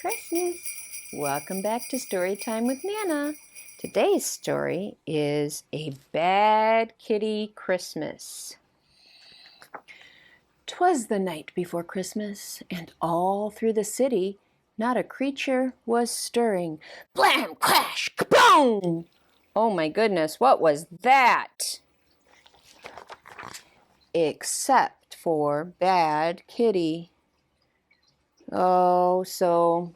Christmas! Welcome back to Storytime with Nana. Today's story is A Bad Kitty Christmas. 'Twas the night before Christmas, and all through the city not a creature was stirring. Blam! Crash! Kaboom! Oh my goodness, what was that? Except for Bad Kitty. Oh, so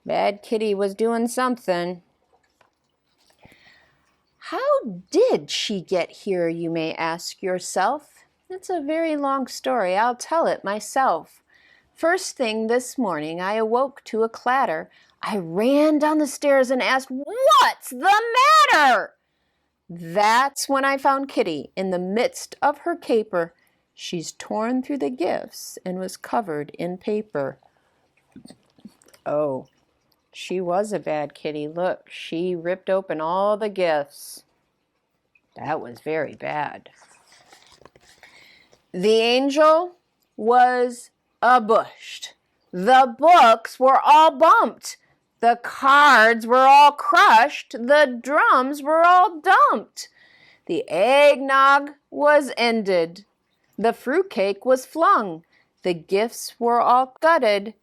Bad Kitty was doing something. How did she get here, you may ask yourself? It's a very long story. I'll tell it myself. First thing this morning, I awoke to a clatter. I ran down the stairs and asked, "What's the matter?" That's when I found Kitty in the midst of her caper. She's torn through the gifts and was covered in paper. Oh, she was a bad kitty. Look, she ripped open all the gifts. That was very bad. The angel was bushed. The books were all bumped. The cards were all crushed. The drums were all dumped. The eggnog was ended. The fruitcake was flung. The gifts were all gutted.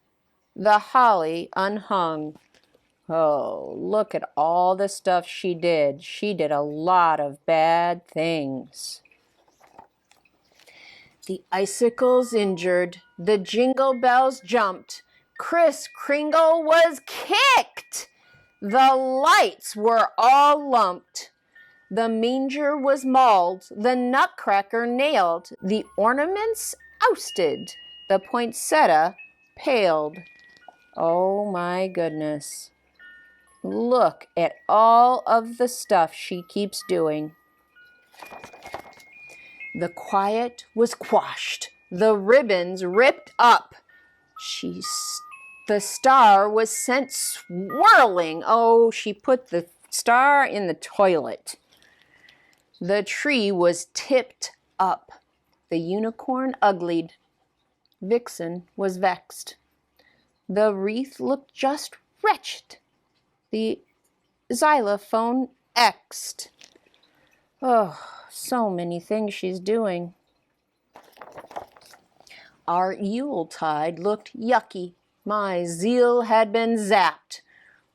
The holly unhung. Oh, look at all the stuff she did. She did a lot of bad things. The icicles injured. The jingle bells jumped. Kris Kringle was kicked. The lights were all lumped. The manger was mauled. The nutcracker nailed. The ornaments ousted. The poinsettia paled. Oh my goodness. Look at all of the stuff she keeps doing. The quiet was quashed. The ribbons ripped up. The star was sent swirling. Oh, she put the star in the toilet. The tree was tipped up. The unicorn uglied. Vixen was vexed. The wreath looked just wretched. The xylophone X'd. Oh, so many things she's doing. Our Yuletide looked yucky. My zeal had been zapped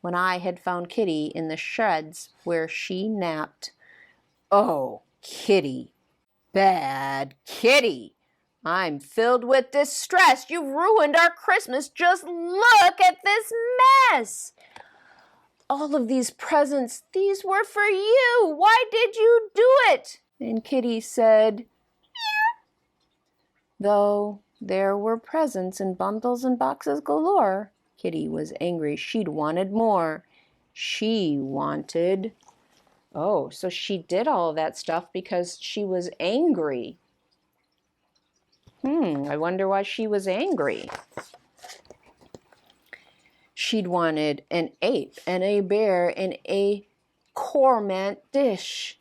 when I had found Kitty in the shreds where she napped. Oh, Kitty, bad Kitty. I'm filled with distress. You've ruined our Christmas. Just look at this mess. All of these presents, these were for you. Why did you do it? And Kitty said, meow. Though there were presents in bundles and boxes galore, Kitty was angry. She'd wanted more. She wanted... Oh, so she did all of that stuff because she was angry. I wonder why she was angry. She'd wanted an ape and a bear and a cormorant dish,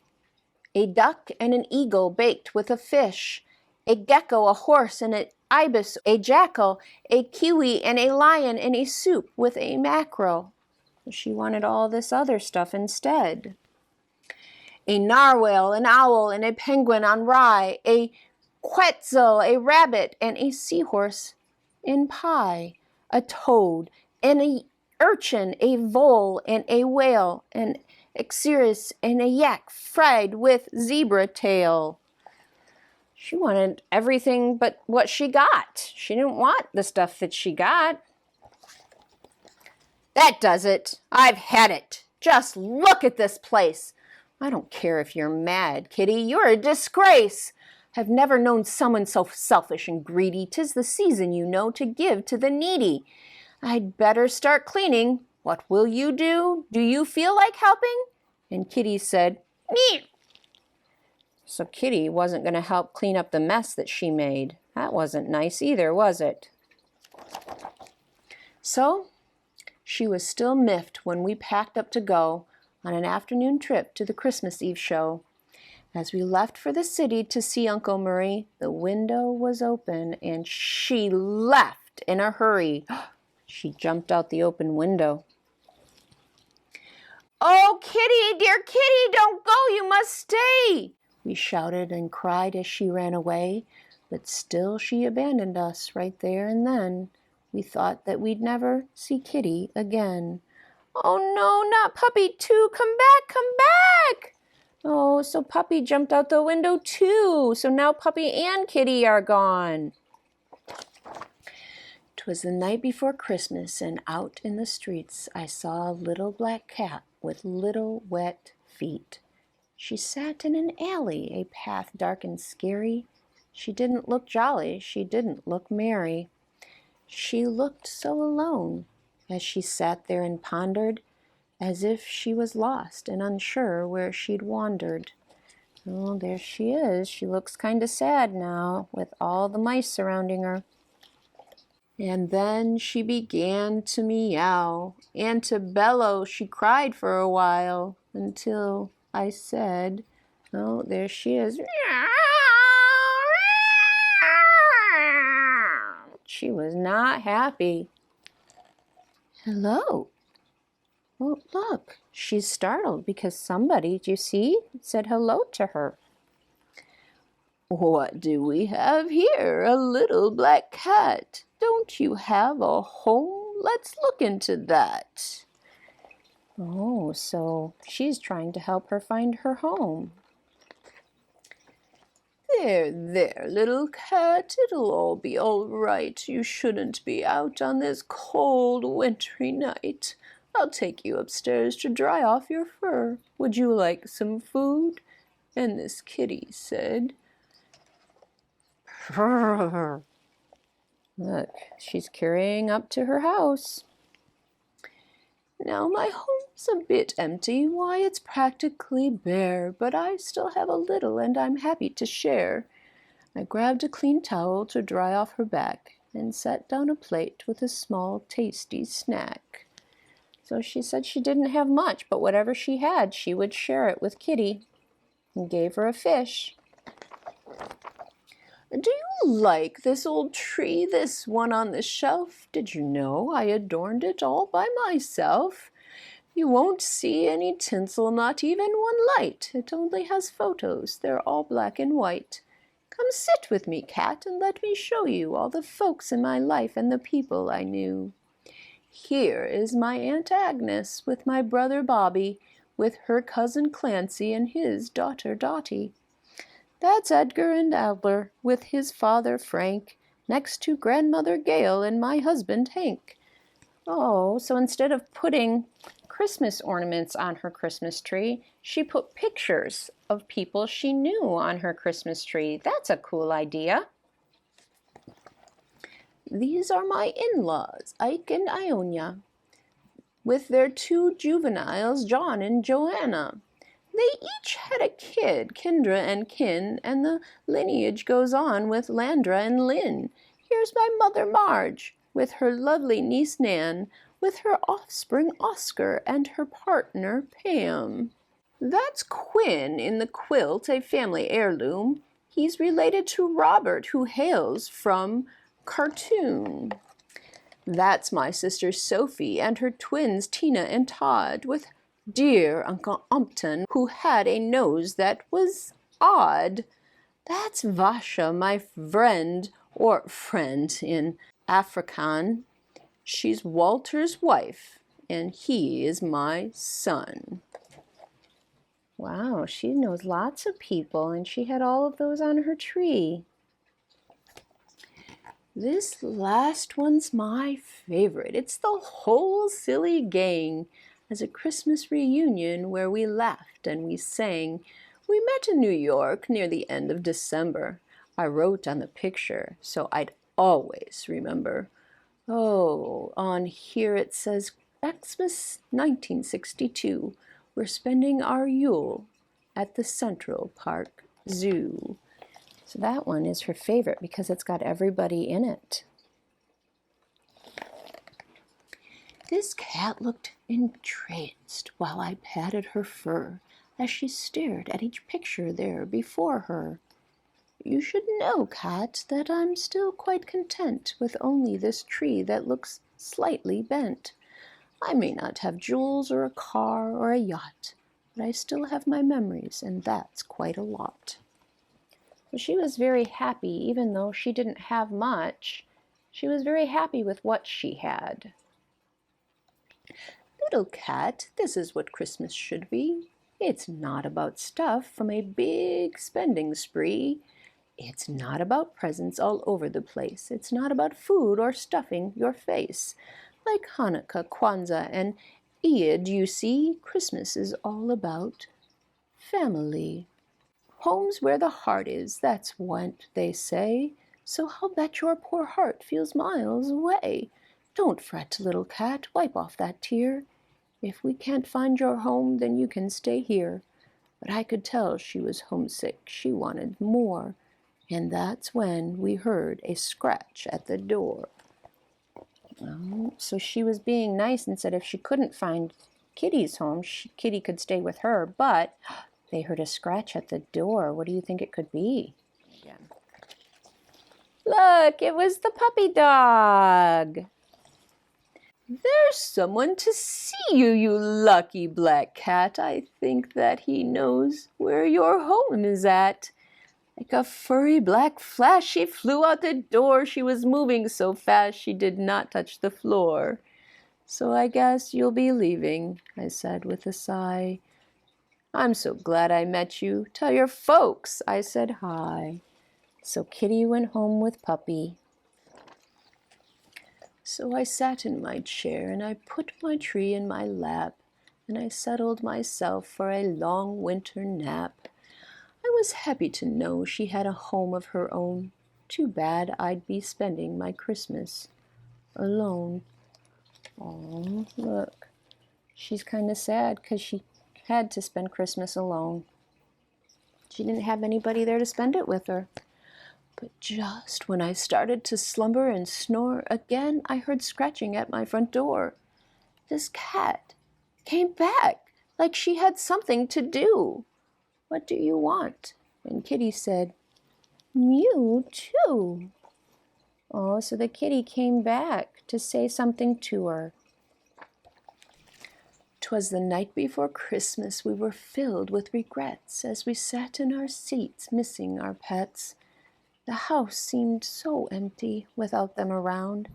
a duck and an eagle baked with a fish, a gecko, a horse and an ibis, a jackal, a kiwi and a lion and a soup with a mackerel. She wanted all this other stuff instead. A narwhal, an owl, and a penguin on rye, a quetzal, a rabbit, and a seahorse in pie, a toad, and an urchin, a vole, and a whale, an exerus, and a yak fried with zebra tail. She wanted everything but what she got. She didn't want the stuff that she got. That does it. I've had it. Just look at this place. I don't care if you're mad, Kitty. You're a disgrace. I've never known someone so selfish and greedy. 'Tis the season, you know, to give to the needy. I'd better start cleaning. What will you do? Do you feel like helping? And Kitty said, meow. So Kitty wasn't going to help clean up the mess that she made. That wasn't nice either, was it? So she was still miffed when we packed up to go on an afternoon trip to the Christmas Eve show. As we left for the city to see Uncle Murray, the window was open and she left in a hurry. She jumped out the open window. "Oh, Kitty, dear Kitty, don't go, you must stay!" we shouted and cried as she ran away, but still she abandoned us right there and then. We thought that we'd never see Kitty again. "Oh no, not Puppy too, come back, come back!" Oh, so Puppy jumped out the window too, so now Puppy and Kitty are gone. 'Twas the night before Christmas, and out in the streets I saw a little black cat with little wet feet. She sat in an alley, a path dark and scary. She didn't look jolly, she didn't look merry. She looked so alone as she sat there and pondered, as if she was lost and unsure where she'd wandered. Oh, there she is. She looks kind of sad now with all the mice surrounding her. And then she began to meow, and to bellow. She cried for a while, until I said, oh, there she is. She was not happy. Hello. Oh, look, she's startled because somebody, do you see, said hello to her. What do we have here? A little black cat. Don't you have a home? Let's look into that. Oh, so she's trying to help her find her home. There, little cat, it'll all be all right. You shouldn't be out on this cold, wintry night. I'll take you upstairs to dry off your fur. Would you like some food? And this kitty said, look, she's carrying up to her house. Now my home's a bit empty. Why, it's practically bare, but I still have a little and I'm happy to share. I grabbed a clean towel to dry off her back and set down a plate with a small, tasty snack. So she said she didn't have much, but whatever she had, she would share it with Kitty, and gave her a fish. Do you like this old tree, this one on the shelf? Did you know I adorned it all by myself? You won't see any tinsel, not even one light. It only has photos. They're all black and white. Come sit with me, cat, and let me show you all the folks in my life and the people I knew. Here is my Aunt Agnes with my brother Bobby, with her cousin Clancy and his daughter Dotty. That's Edgar and Adler with his father Frank, next to Grandmother Gail and my husband Hank. Oh, so instead of putting Christmas ornaments on her Christmas tree, she put pictures of people she knew on her Christmas tree. That's a cool idea. These are my in-laws, Ike and Ionia, with their two juveniles, John and Joanna. They each had a kid, Kendra and Kin, and the lineage goes on with Landra and Lynn. Here's my mother Marge, with her lovely niece Nan, with her offspring Oscar and her partner Pam. That's Quinn in the quilt, a family heirloom. He's related to Robert, who hails from Khartoum. That's my sister Sophie and her twins Tina and Todd, with dear Uncle Umpton, who had a nose that was odd. That's Vasha, my friend, or friend in Afrikaan. She's Walter's wife, and he is my son. Wow, she knows lots of people, and she had all of those on her tree. This last one's my favorite. It's the whole silly gang as a Christmas reunion where we laughed and we sang. We met in New York near the end of December. I wrote on the picture so I'd always remember. Oh, on here it says Xmas 1962. We're spending our Yule at the Central Park Zoo. So that one is her favorite because it's got everybody in it. This cat looked entranced while I patted her fur as she stared at each picture there before her. You should know, cat, that I'm still quite content with only this tree that looks slightly bent. I may not have jewels or a car or a yacht, but I still have my memories, and that's quite a lot. So she was very happy, even though she didn't have much. She was very happy with what she had. Little cat, this is what Christmas should be. It's not about stuff from a big spending spree. It's not about presents all over the place. It's not about food or stuffing your face. Like Hanukkah, Kwanzaa, and Eid, you see, Christmas is all about family. Home's where the heart is, that's what they say. So I'll bet your poor heart feels miles away. Don't fret, little cat, wipe off that tear. If we can't find your home, then you can stay here. But I could tell she was homesick, she wanted more. And that's when we heard a scratch at the door. So she was being nice and said if she couldn't find Kitty's home, Kitty could stay with her. But they heard a scratch at the door. What do you think it could be? Again. Look, it was the puppy dog. There's someone to see you, you lucky black cat. I think that he knows where your home is at. Like a furry black flash, she flew out the door. She was moving so fast she did not touch the floor. So I guess you'll be leaving, I said with a sigh. I'm so glad I met you. Tell your folks I said hi. So Kitty went home with Puppy. So I sat in my chair and I put my tree in my lap and I settled myself for a long winter nap. I was happy to know she had a home of her own. Too bad I'd be spending my Christmas alone. Oh, look. She's kind of sad because she had to spend Christmas alone. She didn't have anybody there to spend it with her. But just when I started to slumber and snore again, I heard scratching at my front door. This cat came back like she had something to do. What do you want? And Kitty said, "Mew too." Oh, so the kitty came back to say something to her. 'Twas the night before Christmas. We were filled with regrets as we sat in our seats missing our pets. The house seemed so empty without them around.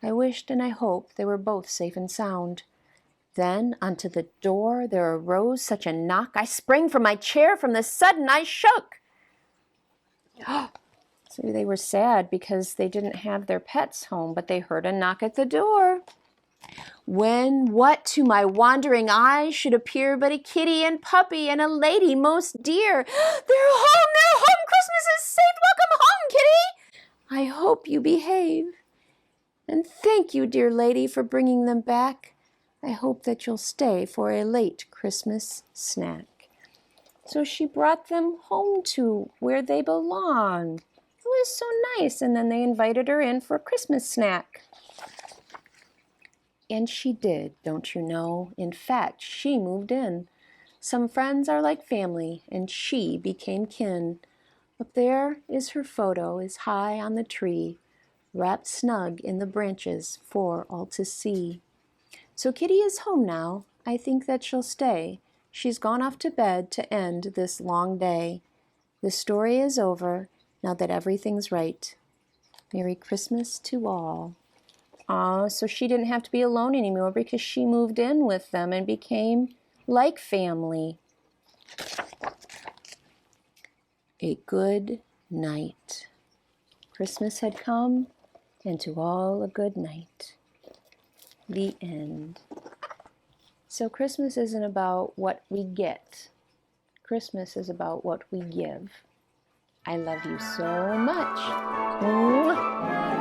I wished and I hoped they were both safe and sound. Then unto the door there arose such a knock, I sprang from my chair, from the sudden I shook. So they were sad because they didn't have their pets home, but they heard a knock at the door. When what to my wandering eyes should appear but a kitty and puppy and a lady most dear. They're home, they're home, Christmas is safe, welcome home, kitty. I hope you behave. And thank you, dear lady, for bringing them back. I hope that you'll stay for a late Christmas snack. So she brought them home to where they belong. It was so nice, and then they invited her in for a Christmas snack. And she did, don't you know? In fact, she moved in. Some friends are like family, and she became kin. Up there is her photo, is high on the tree, wrapped snug in the branches for all to see. So Kitty is home now. I think that she'll stay. She's gone off to bed to end this long day. The story is over now that everything's right. Merry Christmas to all. So she didn't have to be alone anymore because she moved in with them and became like family. A good night. Christmas had come, and to all a good night. The end. So Christmas isn't about what we get. Christmas is about what we give. I love you so much. Mwah.